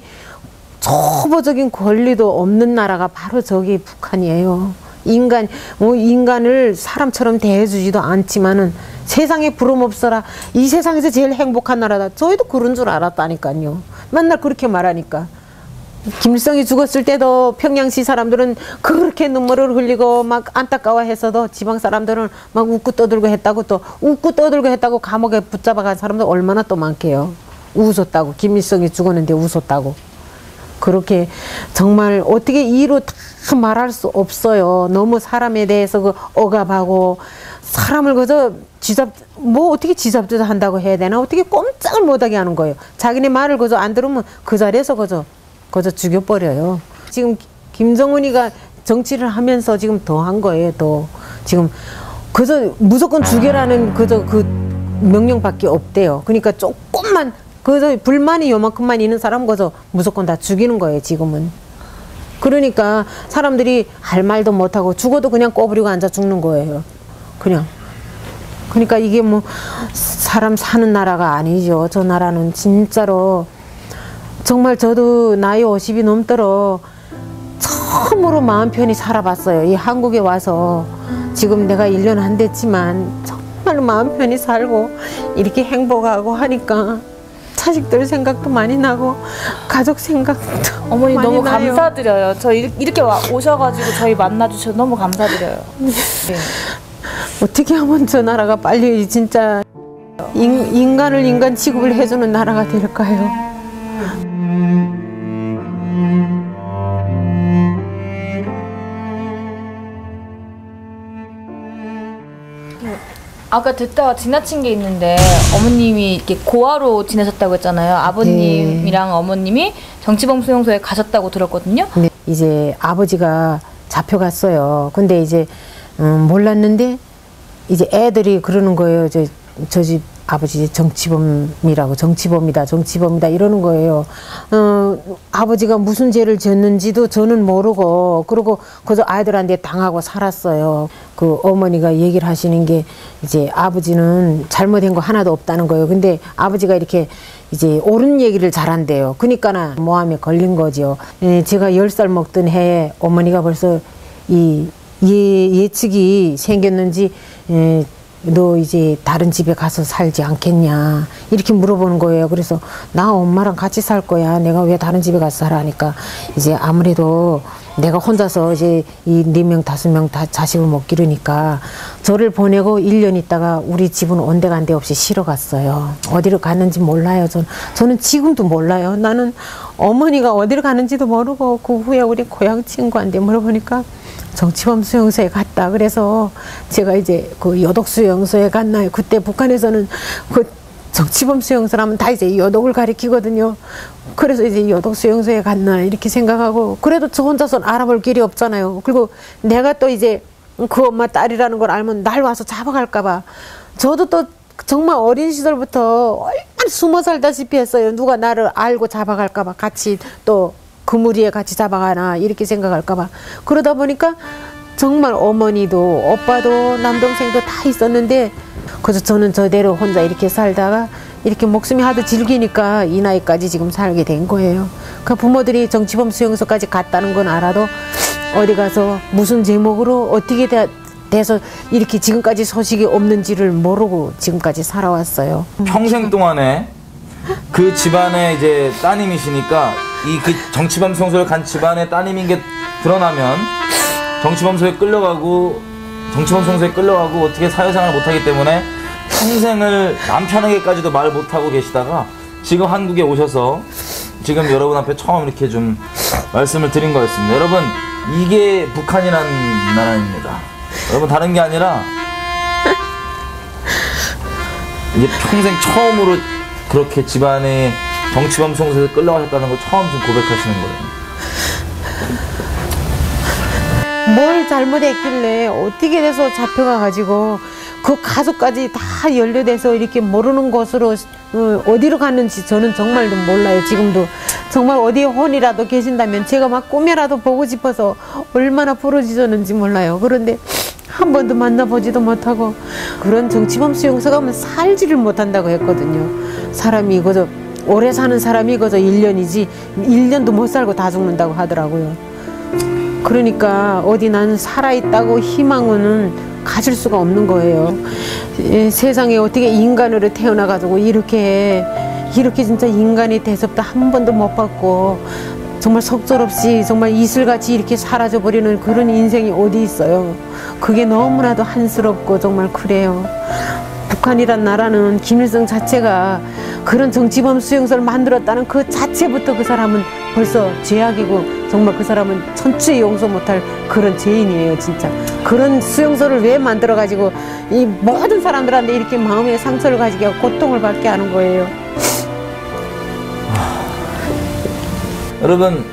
초보적인 권리도 없는 나라가 바로 저기 북한이에요. 인간을 사람처럼 대해주지도 않지만은 세상에 부름 없어라. 이 세상에서 제일 행복한 나라다. 저희도 그런 줄 알았다니까요. 맨날 그렇게 말하니까. 김일성이 죽었을 때도 평양시 사람들은 그렇게 눈물을 흘리고 막 안타까워했어도 지방 사람들은 막 웃고 떠들고 했다고 감옥에 붙잡아간 사람들 얼마나 또 많게요. 웃었다고. 김일성이 죽었는데 웃었다고. 그렇게 정말 어떻게 이로 다 말할 수 없어요. 너무 사람에 대해서 억압하고 사람을 그저 어떻게 지잡지도 한다고 해야 되나? 어떻게 꼼짝을 못하게 하는 거예요. 자기네 말을 그저 안 들으면 그 자리에서 그저 죽여버려요. 지금 김정은이가 정치를 하면서 지금 더 한 거예요. 더 지금 그저 무조건 죽여라는 그저 그 명령밖에 없대요. 그러니까 조금만 그저 불만이 요만큼만 있는 사람 그저 무조건 다 죽이는 거예요. 지금은. 그러니까 사람들이 할 말도 못하고 죽어도 그냥 꼬부리고 앉아 죽는 거예요. 그냥. 그러니까 이게 뭐 사람 사는 나라가 아니죠. 저 나라는 진짜로 정말 저도 나이 50이 넘도록 처음으로 마음 편히 살아봤어요. 이 한국에 와서 지금 내가 1년 안 됐지만 정말 마음 편히 살고 이렇게 행복하고 하니까 자식들 생각도 많이 나고 가족 생각도 어머니 많이 너무 나요. 감사드려요. 저 이렇게 오셔가지고 저희 만나주셔서 너무 감사드려요. 네. 어떻게 하면 저 나라가 빨리 진짜 인간을 인간 취급을 해주는 나라가 될까요? 아까 듣다가 지나친 게 있는데 어머님이 이렇게 고아로 지내셨다고 했잖아요. 아버님이랑 어머님이 정치범 수용소에 가셨다고 들었거든요. 네, 이제 아버지가 잡혀갔어요. 근데 이제 몰랐는데 이제 애들이 그러는 거예요. 저 집 아버지 정치범이다 이러는 거예요. 아버지가 무슨 죄를 졌는지도 저는 모르고 그러고 그저 아이들한테 당하고 살았어요. 그 어머니가 얘기를 하시는 게 이제 아버지는 잘못한 거 하나도 없다는 거예요. 근데 아버지가 이렇게 이제 옳은 얘기를 잘한대요. 그러니까 모함에 걸린 거죠. 제가 10살 먹던 해에 어머니가 벌써 이 예측이 생겼는지 너 이제 다른 집에 가서 살지 않겠냐 이렇게 물어보는 거예요. 그래서 나 엄마랑 같이 살 거야. 내가 왜 다른 집에 가서 살아 하니까 이제 아무래도 내가 혼자서 이제 이 4명 5명 다 자식을 못 기르니까 저를 보내고 1년 있다가 우리 집은 온데간데 없이 쉬러 갔어요. 어디로 갔는지 몰라요. 저는 지금도 몰라요. 나는 어머니가 어디로 가는지도 모르고 그 후에 우리 고향 친구한테 물어보니까 정치범 수용소에 갔다. 그래서 제가 이제 그 여독 수용소에 갔나요. 그때 북한에서는 그 정치범 수용소라면 다 이제 여독을 가리키거든요. 그래서 이제 여독 수용소에 갔나 이렇게 생각하고 그래도 저 혼자서는 알아볼 길이 없잖아요. 그리고 내가 또 이제 그 엄마 딸이라는 걸 알면 날 와서 잡아갈까봐 저도 또 정말 어린 시절부터 얼마나 숨어 살다시피 했어요. 누가 나를 알고 잡아갈까봐 같이 또 그무리에 같이 잡아가나 이렇게 생각할까봐. 그러다 보니까 정말 어머니도 오빠도 남동생도 다 있었는데 그래서 저는 저대로 혼자 이렇게 살다가 이렇게 목숨이 하도 질기니까 이 나이까지 지금 살게 된 거예요. 그 부모들이 정치범 수용소까지 갔다는 건 알아도 어디 가서 무슨 제목으로 어떻게 돼서 이렇게 지금까지 소식이 없는지를 모르고 지금까지 살아왔어요. 평생 동안에 그 집안에 이제 따님이시니까 그 정치범 수용소를 간 집안의 따님인 게 드러나면 정치범 수용소에 끌려가고 어떻게 사회생활을 못하기 때문에 평생을 남편에게까지도 말 못하고 계시다가 지금 한국에 오셔서 지금 여러분 앞에 처음 이렇게 좀 말씀을 드린 거였습니다. 여러분 이게 북한이라는 나라입니다. 여러분 다른 게 아니라 이제 평생 처음으로 그렇게 집안에 정치범 수용소에서 끌려가셨다는 걸 처음 지금 고백하시는 거예요. 뭘 잘못했길래 어떻게 돼서 잡혀가가지고 그 가족까지 다 연루돼서 이렇게 모르는 곳으로 어디로 갔는지 저는 정말 몰라요. 지금도 정말 어디에 혼이라도 계신다면 제가 막 꿈에라도 보고 싶어서 얼마나 부르짖었는지 몰라요. 그런데 한 번도 만나보지도 못하고 그런 정치범 수용소 가면 살지를 못한다고 했거든요. 사람이 그저 오래 사는 사람이 그저 1년이지 1년도 못 살고 다 죽는다고 하더라고요. 그러니까 어디 나는 살아있다고 희망은 가질 수가 없는 거예요. 세상에 어떻게 인간으로 태어나가지고 이렇게 진짜 인간이 대접도 한 번도 못 받고 정말 속절없이 정말 이슬같이 이렇게 사라져버리는 그런 인생이 어디 있어요. 그게 너무나도 한스럽고 정말 그래요. 북한이란 나라는 김일성 자체가 그런 정치범 수용소를 만들었다는 그 자체부터 그 사람은 벌써 죄악이고 정말 그 사람은 천추에 용서 못할 그런 죄인이에요. 진짜 그런 수용소를 왜 만들어가지고 이 모든 사람들한테 이렇게 마음의 상처를 가지게 하고 고통을 받게 하는 거예요. 여러분,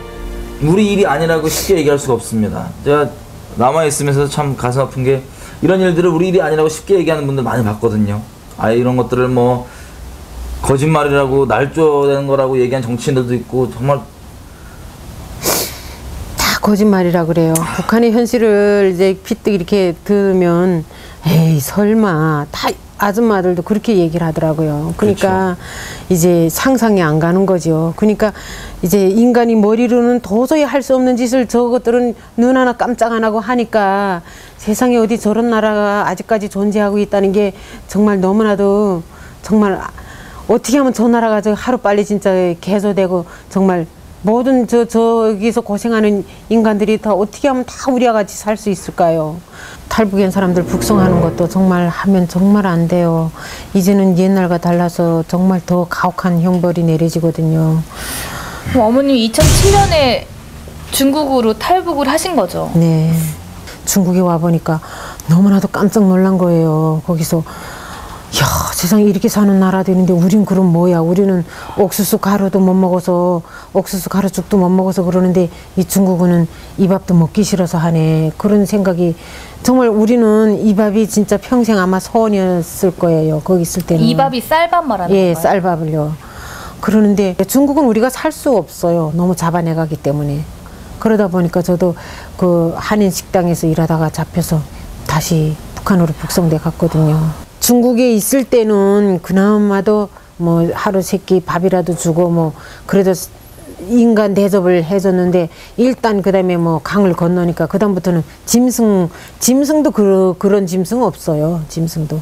우리 일이 아니라고 쉽게 얘기할 수가 없습니다. 제가 남아있으면서 참 가슴 아픈 게 이런 일들을 우리 일이 아니라고 쉽게 얘기하는 분들 많이 봤거든요. 이런 것들을 뭐 거짓말이라고 날조되는 거라고 얘기한 정치인들도 있고 정말 다 거짓말이라 그래요. 북한의 현실을 이제 피뜩 이렇게 들으면 에이 설마 다 아줌마들도 그렇게 얘기를 하더라고요. 그러니까 그렇죠. 이제 상상이 안 가는 거죠. 그러니까 이제 인간이 머리로는 도저히 할 수 없는 짓을 저것들은 눈 하나 깜짝 안 하고 하니까 세상에 어디 저런 나라가 아직까지 존재하고 있다는 게 정말 너무나도 정말 어떻게 하면 저 나라가 저 하루빨리 진짜 개조되고 정말 모든 저기서 고생하는 인간들이 다 어떻게 하면 다 우리와 같이 살 수 있을까요? 탈북인 사람들 북송하는 것도 정말 하면 정말 안 돼요. 이제는 옛날과 달라서 정말 더 가혹한 형벌이 내려지거든요. 어머님 2007년에 중국으로 탈북을 하신 거죠? 네. 중국에 와보니까 너무나도 깜짝 놀란 거예요. 거기서 야, 세상에 이렇게 사는 나라도 있는데 우린 그럼 뭐야? 우리는 옥수수 가루도 못 먹어서 옥수수 가루죽도 못 먹어서 그러는데 이 중국은 이 밥도 먹기 싫어서 하네. 그런 생각이 정말 우리는 이 밥이 진짜 평생 아마 소원이었을 거예요. 거기 있을 때는. 이 밥이 쌀밥 말하는 거예요? 예, 쌀밥을요. 그러는데 중국은 우리가 살 수 없어요. 너무 잡아내가기 때문에. 그러다 보니까 저도 그 한인 식당에서 일하다가 잡혀서 다시 북한으로 북송돼 갔거든요. 중국에 있을 때는 그나마도 뭐 하루 세끼 밥이라도 주고 뭐 그래도 인간 대접을 해줬는데 일단 그다음에 뭐 강을 건너니까 그다음부터는 짐승도 그런 짐승 없어요. 짐승도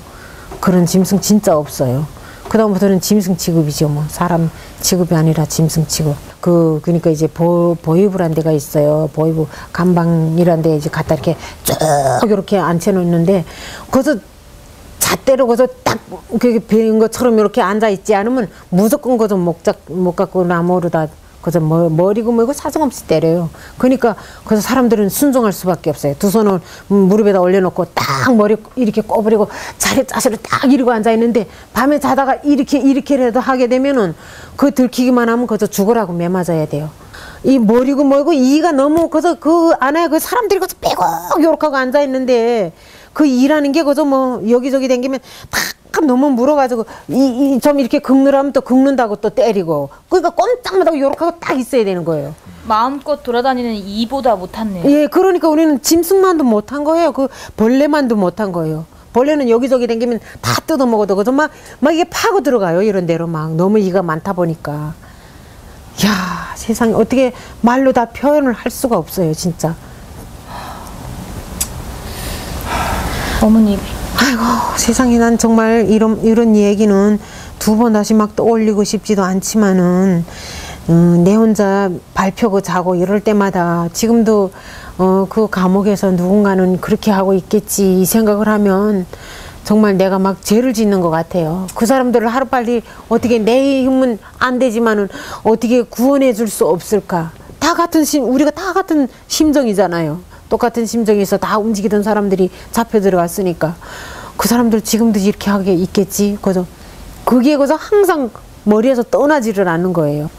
그런 짐승 진짜 없어요. 그다음부터는 짐승 취급이죠. 뭐 사람 취급이 아니라 짐승 취급. 그러니까 이제 보이부란 데가 있어요. 보이부 감방이란 데 이제 갖다 이렇게 쭉 이렇게 앉혀놓는데 거기서 잣대로 거기서 딱 그게 배인 것처럼 이렇게 앉아 있지 않으면 무조건 거기서 목 갖고 나무로다 거기서 머리고 뭐고 사정없이 때려요. 그러니까 그래서 사람들은 순종할 수밖에 없어요. 두 손을 무릎에다 올려놓고 딱 머리 이렇게 꼬부리고 자세로 딱 이러고 앉아 있는데 밤에 자다가 이렇게라도 하게 되면은 그 들키기만 하면 거기서 죽으라고 매맞아야 돼요. 이 머리고 뭐고 이가 너무 거기서 그 안에 그 사람들이 거기서 빼고 요렇게 하고 앉아 있는데 그 일하는 게 그저 뭐 여기저기 댕기면 탁 너무 물어가지고 좀 이렇게 긁느라면 또 긁는다고 또 때리고 그러니까 꼼짝못하고 요렇게 하고 딱 있어야 되는 거예요. 마음껏 돌아다니는 이보다 못했네요. 예, 그러니까 우리는 짐승만도 못한 거예요. 그 벌레만도 못한 거예요. 벌레는 여기저기 댕기면 다 뜯어먹어도 그저 막 이게 파고 들어가요. 이런 데로 막 너무 이가 많다 보니까. 야, 세상에 어떻게 말로 다 표현을 할 수가 없어요, 진짜. 어머니. 아이고 세상에 난 정말 이런 얘기는 두 번 다시 막 떠올리고 싶지도 않지만은 내 혼자 발표고 자고 이럴 때마다 지금도 그 감옥에서 누군가는 그렇게 하고 있겠지 이 생각을 하면 정말 내가 막 죄를 짓는 것 같아요. 그 사람들을 하루빨리 어떻게 내 힘은 안 되지만은 어떻게 구원해 줄 수 없을까? 우리가 다 같은 심정이잖아요. 똑같은 심정에서 다 움직이던 사람들이 잡혀 들어갔으니까 그 사람들 지금도 이렇게 하게 있겠지. 그게 항상 머리에서 떠나지를 않는 거예요.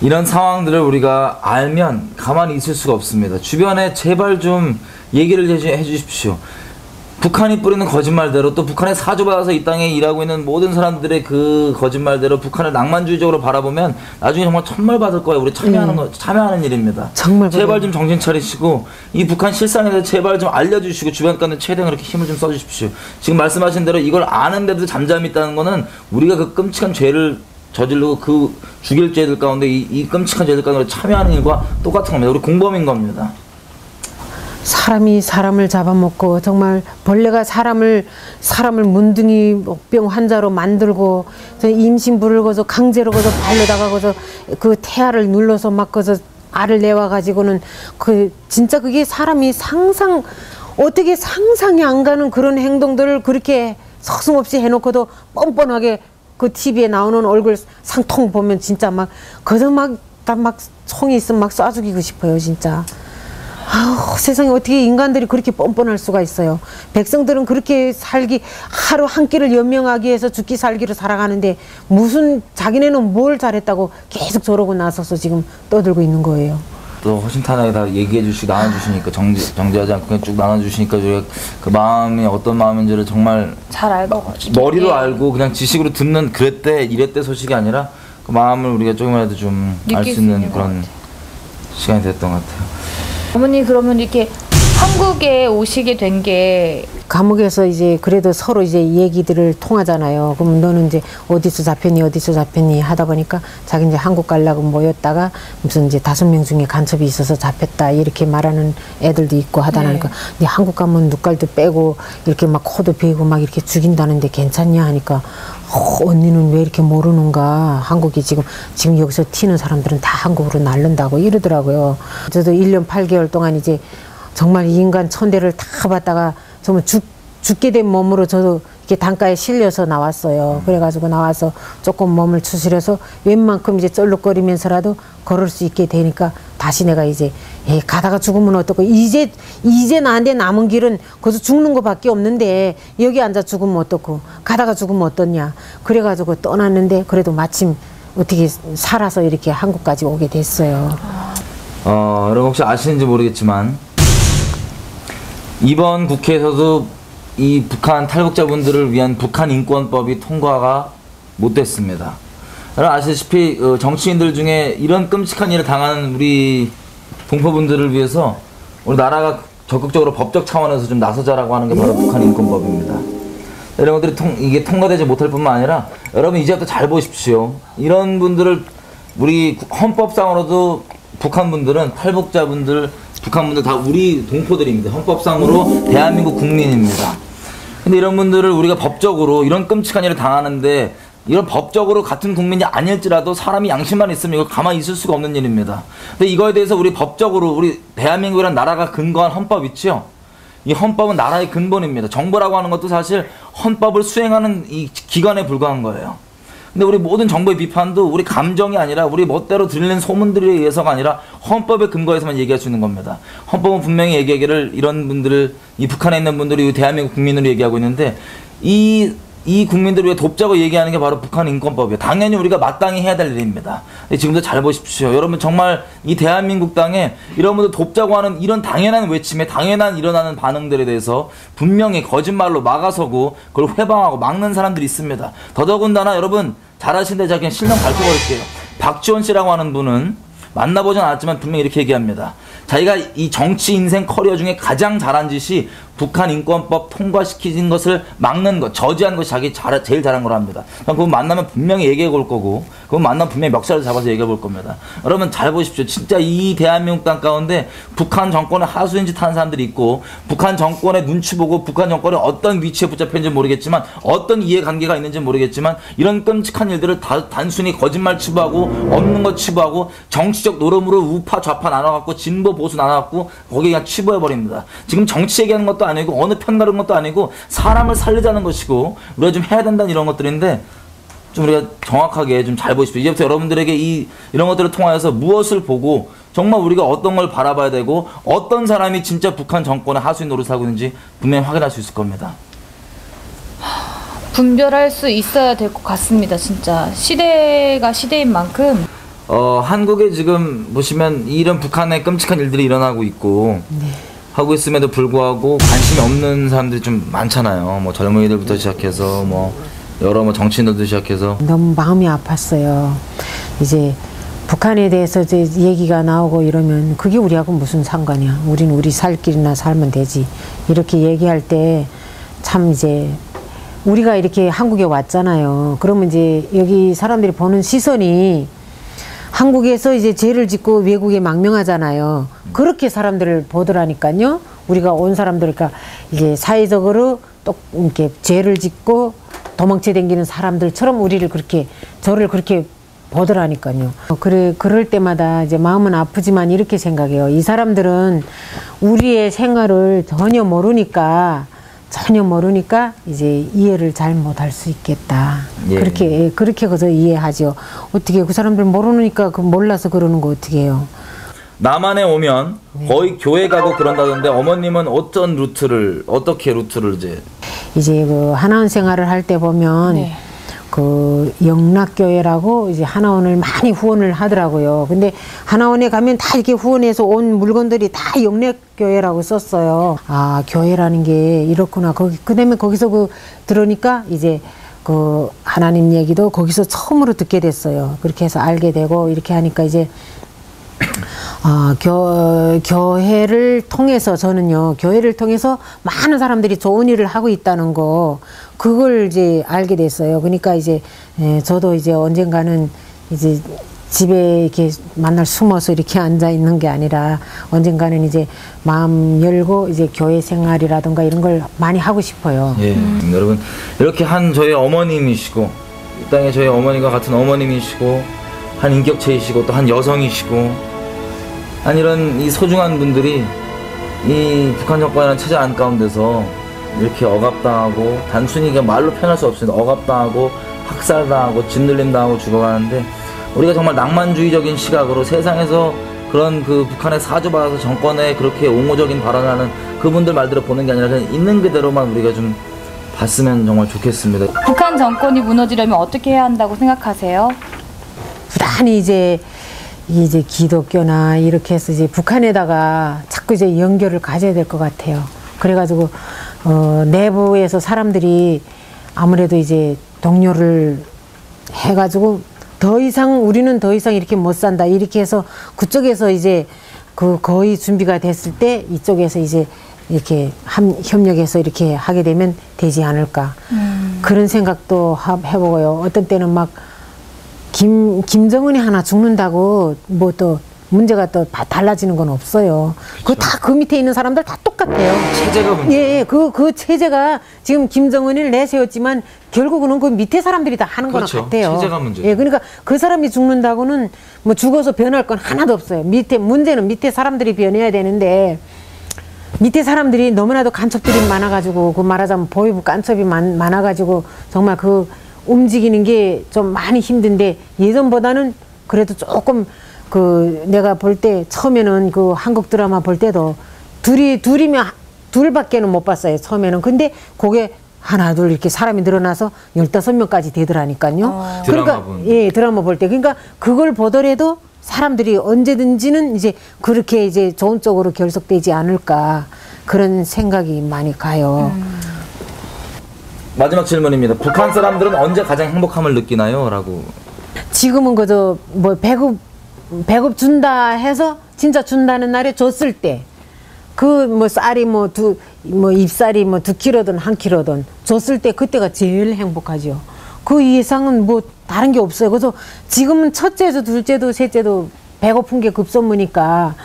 이런 상황들을 우리가 알면 가만히 있을 수가 없습니다. 주변에 제발 좀 얘기를 해 주십시오. 북한이 뿌리는 거짓말대로 또 북한에 사주받아서 이 땅에 일하고 있는 모든 사람들의 그 거짓말대로 북한을 낭만주의적으로 바라보면 나중에 정말 천벌 받을 거예요. 우리 참여하는 일입니다. 정말 제발 좀 정신 차리시고 이 북한 실상에 대해서 제발 좀 알려주시고 주변 가는 최대한 그렇게 힘을 좀 써주십시오. 지금 말씀하신 대로 이걸 아는데도 잠잠히 있다는 거는 우리가 그 끔찍한 죄를 저지르고 그 죽일 죄들 가운데 이 끔찍한 죄들 가운데 참여하는 일과 똑같은 겁니다. 우리 공범인 겁니다. 사람이 사람을 잡아먹고 정말 벌레가 사람을 문둥이 목병 환자로 만들고 임신부를 거서 강제로 거서 발로다가 거서 그 태아를 눌러서 막 거서 알을 내와 가지고는 그 진짜 그게 사람이 어떻게 상상이 안 가는 그런 행동들을 그렇게 서슴없이 해놓고도 뻔뻔하게 그 TV에 나오는 얼굴 상통 보면 진짜 막 거기서 막 총이 있으면 막 쏴 죽이고 싶어요 진짜. 아우, 세상에 어떻게 인간들이 그렇게 뻔뻔할 수가 있어요. 백성들은 그렇게 하루 한 끼를 연명하기 위해서 죽기 살기로 살아가는데 무슨 자기네는 뭘 잘했다고 계속 저러고 나서서 지금 떠들고 있는 거예요. 또 허심탄회하게 다 얘기해 주시고 나눠주시니까 정지하지 않고 그냥 쭉 나눠주시니까 저희가 그 마음이 어떤 마음인지를 정말 잘 알고 머리로 알고 그냥 지식으로 듣는 그랬대 이랬대 소식이 아니라 그 마음을 우리가 조금이라도 좀 알 수 있는 그런 시간이 됐던 것 같아요. 어머니 그러면 이렇게 한국에 오시게 된 게 감옥에서 이제 그래도 서로 이제 얘기들을 통하잖아요. 그럼 너는 이제 어디서 잡혔니 하다 보니까 자기 이제 한국 가려고 모였다가 무슨 이제 5명 중에 간첩이 있어서 잡혔다 이렇게 말하는 애들도 있고 하다 보니까 네 한국 가면 눈깔도 빼고 이렇게 막 코도 베고 막 이렇게 죽인다는데 괜찮냐 하니까 언니는 왜 이렇게 모르는가. 한국이 지금 여기서 튀는 사람들은 다 한국으로 날른다고 이러더라고요. 저도 1년 8개월 동안 이제 정말 인간 천대를 다 받다가 정말 죽게 된 몸으로 저도 이렇게 단가에 실려서 나왔어요. 그래가지고 나와서 조금 몸을 추스려서 웬만큼 이제 쩔룩거리면서라도 걸을 수 있게 되니까 다시 내가 이제 가다가 죽으면 어떡고 이제 나한테 남은 길은 거기서 죽는 거밖에 없는데 여기 앉아 죽으면 어떡고 가다가 죽으면 어떻냐. 그래가지고 떠났는데 그래도 마침 어떻게 살아서 이렇게 한국까지 오게 됐어요. 여러분 혹시 아시는지 모르겠지만 이번 국회에서도 이 북한 탈북자분들을 위한 북한 인권법이 통과가 못 됐습니다. 여러분 아시다시피 정치인들 중에 이런 끔찍한 일을 당하는 우리 동포분들을 위해서 우리 나라가 적극적으로 법적 차원에서 좀 나서자라고 하는 게 바로 북한 인권법입니다. 여러분들이 이게 통과되지 못할 뿐만 아니라 여러분 이제부터 잘 보십시오. 이런 분들을 우리 헌법상으로도 북한분들은 탈북자분들 북한분들 다 우리 동포들입니다. 헌법상으로 대한민국 국민입니다. 근데 이런 분들을 우리가 법적으로 이런 끔찍한 일을 당하는데 이런 법적으로 같은 국민이 아닐지라도 사람이 양심만 있으면 이거 가만히 있을 수가 없는 일입니다. 근데 이거에 대해서 우리 법적으로 우리 대한민국이라는 나라가 근거한 헌법 있죠? 이 헌법은 나라의 근본입니다. 정부라고 하는 것도 사실 헌법을 수행하는 이 기관에 불과한 거예요. 근데 우리 모든 정부의 비판도 우리 감정이 아니라 우리 멋대로 들리는 소문들에 의해서가 아니라 헌법의 근거에서만 얘기할 수 있는 겁니다. 헌법은 분명히 얘기하기를 이런 분들을 이 북한에 있는 분들이 대한민국 국민으로 얘기하고 있는데 이 국민들을 위해 돕자고 얘기하는 게 바로 북한 인권법이에요. 당연히 우리가 마땅히 해야 될 일입니다. 지금도 잘 보십시오. 여러분 정말 이 대한민국 땅에 이런 분들 돕자고 하는 이런 당연한 외침에 당연한 일어나는 반응들에 대해서 분명히 거짓말로 막아서고 그걸 회방하고 막는 사람들이 있습니다. 더더군다나 여러분 잘 아시는데 제가 그냥 실명 밝혀버릴게요. 박지원 씨라고 하는 분은 만나보진 않았지만 분명히 이렇게 얘기합니다. 자기가 이 정치 인생 커리어 중에 가장 잘한 짓이 북한 인권법 통과시키는 것을 막는 것, 저지하는 것이 제일 잘한 거라 합니다. 그분 만나면 분명히 얘기해 볼 거고, 그분 만나면 분명히 멱살을 잡아서 얘기해 볼 겁니다. 여러분 잘 보십시오. 진짜 이 대한민국 땅 가운데 북한 정권의 하수인 짓 하는 사람들이 있고, 북한 정권의 눈치 보고 북한 정권이 어떤 위치에 붙잡혔는지 모르겠지만, 어떤 이해관계가 있는지 모르겠지만, 이런 끔찍한 일들을 단순히 거짓말 치부하고, 없는 거 치부하고, 정치적 노름으로 우파 좌파 나눠갖고, 진보 보수 나눠갖고, 거기에 그냥 치부해버립니다. 지금 정치 얘기하는 것도 아니고 어느 편 가는 것도 아니고 사람을 살리자는 것이고 우리가 좀 해야 된다는 이런 것들인데 좀 우리가 정확하게 좀 잘 보십시오. 이제부터 여러분들에게 이런 것들을 통하여서 무엇을 보고 정말 우리가 어떤 걸 바라봐야 되고 어떤 사람이 진짜 북한 정권의 하수인 노릇을 하고 있는지 분명히 확인할 수 있을 겁니다. 분별할 수 있어야 될 것 같습니다. 진짜 시대가 시대인 만큼 한국에 지금 보시면 이런 북한의 끔찍한 일들이 일어나고 있고 하고 있음에도 불구하고 관심이 없는 사람들이 좀 많잖아요. 뭐 젊은이들부터 시작해서 뭐 여러 뭐 정치인들도 시작해서 너무 마음이 아팠어요. 이제 북한에 대해서 이제 얘기가 나오고 이러면 그게 우리하고 무슨 상관이야. 우리는 우리 살 길이나 살면 되지. 이렇게 얘기할 때 참 이제 우리가 이렇게 한국에 왔잖아요. 그러면 이제 여기 사람들이 보는 시선이 한국에서 이제 죄를 짓고 외국에 망명하잖아요. 그렇게 사람들을 보더라니까요. 우리가 온 사람들, 그러니까 이제 사회적으로 또 이렇게 죄를 짓고 도망쳐 다니는 사람들처럼 우리를 그렇게, 저를 그렇게 보더라니까요. 그럴 때마다 이제 마음은 아프지만 이렇게 생각해요. 이 사람들은 우리의 생활을 전혀 모르니까 이제 이해를 잘 못할 수 있겠다. 예. 그렇게 그저 이해하죠. 어떻게 그 사람들 모르니까 몰라서 그러는 거 어떻게 해요? 남한에 오면 거의 교회 가고 그런다던데 어머님은 어떻게 루트를 이제 그 하나원 생활을 할 때 보면 네. 그 영락교회라고 이제 하나원을 많이 후원을 하더라고요. 근데 하나원에 가면 다 이렇게 후원해서 온 물건들이 다 영락교회라고 썼어요. 아, 교회라는 게 이렇구나. 그다음에 거기서 들으니까 이제 그 하나님 얘기도 거기서 처음으로 듣게 됐어요. 그렇게 해서 알게 되고 이렇게 하니까 이제 교회를 통해서 저는요, 교회를 통해서 많은 사람들이 좋은 일을 하고 있다는 거, 그걸 이제 알게 됐어요. 그러니까 이제, 저도 이제 언젠가는 이제 집에 이렇게 만날 숨어서 이렇게 앉아 있는 게 아니라 언젠가는 이제 마음 열고 이제 교회 생활이라든가 이런 걸 많이 하고 싶어요. 예, 여러분, 이렇게 한 저희 어머님이시고, 이 땅에 저희 어머니가 같은 어머님이시고, 한 인격체이시고, 또 한 여성이시고, 한 이런 이 소중한 분들이 이 북한 정권이라는 체제 안가운데서 이렇게 억압당하고, 단순히 그냥 말로 표현할 수 없습니다. 억압당하고 학살당하고 짓눌림당하고 죽어가는데, 우리가 정말 낭만주의적인 시각으로 세상에서 그런 그 북한에 사주받아서 정권에 그렇게 옹호적인 발언하는 그분들 말대로 보는 게 아니라 그냥 있는 그대로만 우리가 좀 봤으면 정말 좋겠습니다. 북한 정권이 무너지려면 어떻게 해야 한다고 생각하세요? 부단히 이제 기독교나 이렇게 해서 이제 북한에다가 자꾸 이제 연결을 가져야 될 것 같아요. 그래가지고 내부에서 사람들이 아무래도 이제 동료를 해가지고 우리는 더 이상 이렇게 못 산다 이렇게 해서 그쪽에서 이제 거의 준비가 됐을 때 이쪽에서 이제 이렇게 협력해서 이렇게 하게 되면 되지 않을까 그런 생각도 해보고요. 어떤 때는 막 김정은이 하나 죽는다고 뭐 또 문제가 또 달라지는 건 없어요. 그렇죠. 그 밑에 있는 사람들 다 똑같아요. 체제가 문제. 예, 그 체제가 지금 김정은을 내세웠지만 결국은 그 밑에 사람들이 다 하는 그렇죠. 거는 같아요. 체제가 문제. 예, 그러니까 그 사람이 죽는다고는 뭐 죽어서 변할 건 하나도 없어요. 문제는 밑에 사람들이 변해야 되는데 밑에 사람들이 너무나도 간첩들이 많아가지고 말하자면 보위부 간첩이 많아가지고 정말 움직이는 게 좀 많이 힘든데 예전보다는 그래도 조금 내가 볼 때 처음에는 한국 드라마 볼 때도 둘밖에는 못 봤어요. 처음에는. 근데 그게 하나 둘 이렇게 사람이 늘어나서 15명까지 되더라니까요. 그러니까 드라마 볼 때 그러니까 그걸 보더라도 사람들이 언제든지는 이제 그렇게 이제 좋은 쪽으로 결속되지 않을까 그런 생각이 많이 가요. 마지막 질문입니다. 북한 사람들은 언제 가장 행복함을 느끼나요? 라고. 지금은 그저 뭐 배급 준다 해서 진짜 준다는 날에 줬을 때 쌀이 잎쌀이 2kg든 1kg든 줬을 때 그때가 제일 행복하죠. 그 이상은 뭐 다른 게 없어요. 그래서 지금은 첫째도 둘째도 셋째도 배고픈 게 급선무니까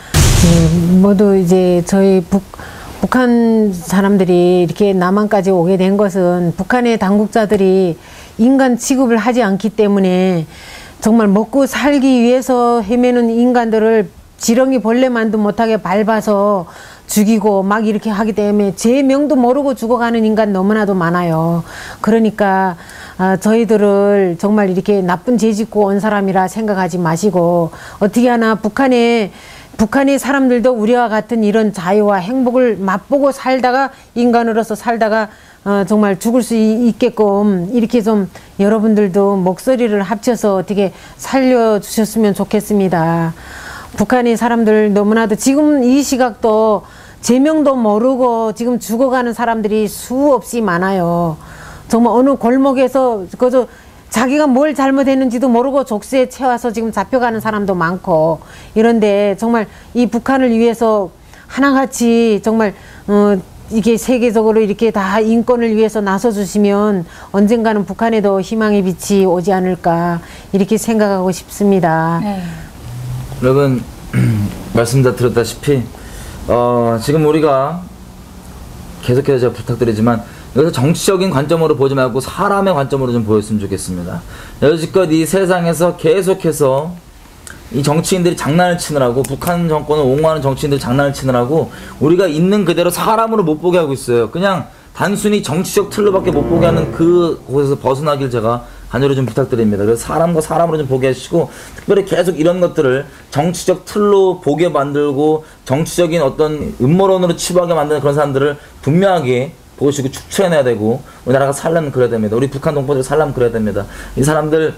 모두 이제 저희 북한 사람들이 이렇게 남한까지 오게 된 것은 북한의 당국자들이 인간 취급을 하지 않기 때문에 정말 먹고 살기 위해서 헤매는 인간들을 지렁이 벌레만도 못하게 밟아서 죽이고 막 이렇게 하기 때문에 제 명도 모르고 죽어가는 인간 너무나도 많아요. 그러니까 저희들을 정말 이렇게 나쁜 죄 짓고 온 사람이라 생각하지 마시고 어떻게 하나 북한의 사람들도 우리와 같은 이런 자유와 행복을 맛보고 살다가 인간으로서 살다가 정말 죽을 수 있게끔 이렇게 좀 여러분들도 목소리를 합쳐서 어떻게 살려주셨으면 좋겠습니다. 북한의 사람들 너무나도 지금 이 시각도 제명도 모르고 지금 죽어가는 사람들이 수없이 많아요. 정말 어느 골목에서 그저 자기가 뭘 잘못했는지도 모르고 족쇄에 채워서 지금 잡혀가는 사람도 많고 이런데 정말 이 북한을 위해서 하나같이 정말 이게 세계적으로 이렇게 다 인권을 위해서 나서주시면 언젠가는 북한에도 희망의 빛이 오지 않을까 이렇게 생각하고 싶습니다. 네. 여러분 말씀 다 들었다시피 지금 우리가 계속해서 제가 부탁드리지만 여기서 정치적인 관점으로 보지 말고 사람의 관점으로 좀 보였으면 좋겠습니다. 여지껏 이 세상에서 계속해서 이 정치인들이 장난을 치느라고 북한 정권을 옹호하는 정치인들이 장난을 치느라고 우리가 있는 그대로 사람으로 못 보게 하고 있어요. 그냥 단순히 정치적 틀로밖에 못 보게 하는 그곳에서 벗어나길 제가 간절히 좀 부탁드립니다. 그래서 사람과 사람으로 좀 보게 하시고 특별히 계속 이런 것들을 정치적 틀로 보게 만들고 정치적인 어떤 음모론으로 치부하게 만드는 그런 사람들을 분명하게 보시고 축소해내야 되고 우리나라가 살려면 그래야 됩니다. 우리 북한 동포들 살려면 그래야 됩니다. 이 사람들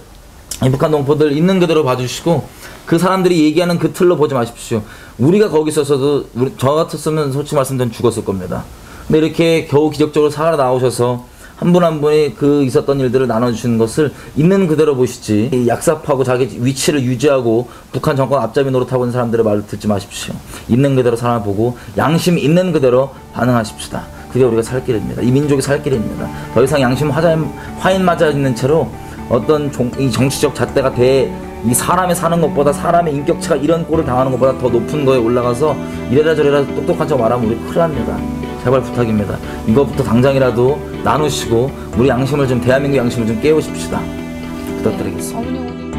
이 북한 동포들 있는 그대로 봐주시고 그 사람들이 얘기하는 그 틀로 보지 마십시오. 우리가 거기 있었어도 저 같았으면 솔직히 말씀드리면 죽었을 겁니다. 근데 이렇게 겨우 기적적으로 살아 나오셔서 한 분 한 분이 그 있었던 일들을 나눠주시는 것을 있는 그대로 보시지 약삽하고 자기 위치를 유지하고 북한 정권 앞잡이 노릇하고 있는 사람들의 말을 듣지 마십시오. 있는 그대로 사람을 보고 양심 있는 그대로 반응하십시다. 그게 우리가 살 길입니다. 이 민족이 살 길입니다. 더 이상 양심 화인 맞아 있는 채로 어떤 이 정치적 잣대가 이 사람이 사는 것보다 사람의 인격체가 이런 꼴을 당하는 것보다 더 높은 거에 올라가서 이래라 저래라 똑똑한 척 말하면 우리 큰일 납니다. 제발 부탁입니다. 이것부터 당장이라도 나누시고 우리 양심을 좀 대한민국 양심을 좀 깨우십시다. 부탁드리겠습니다.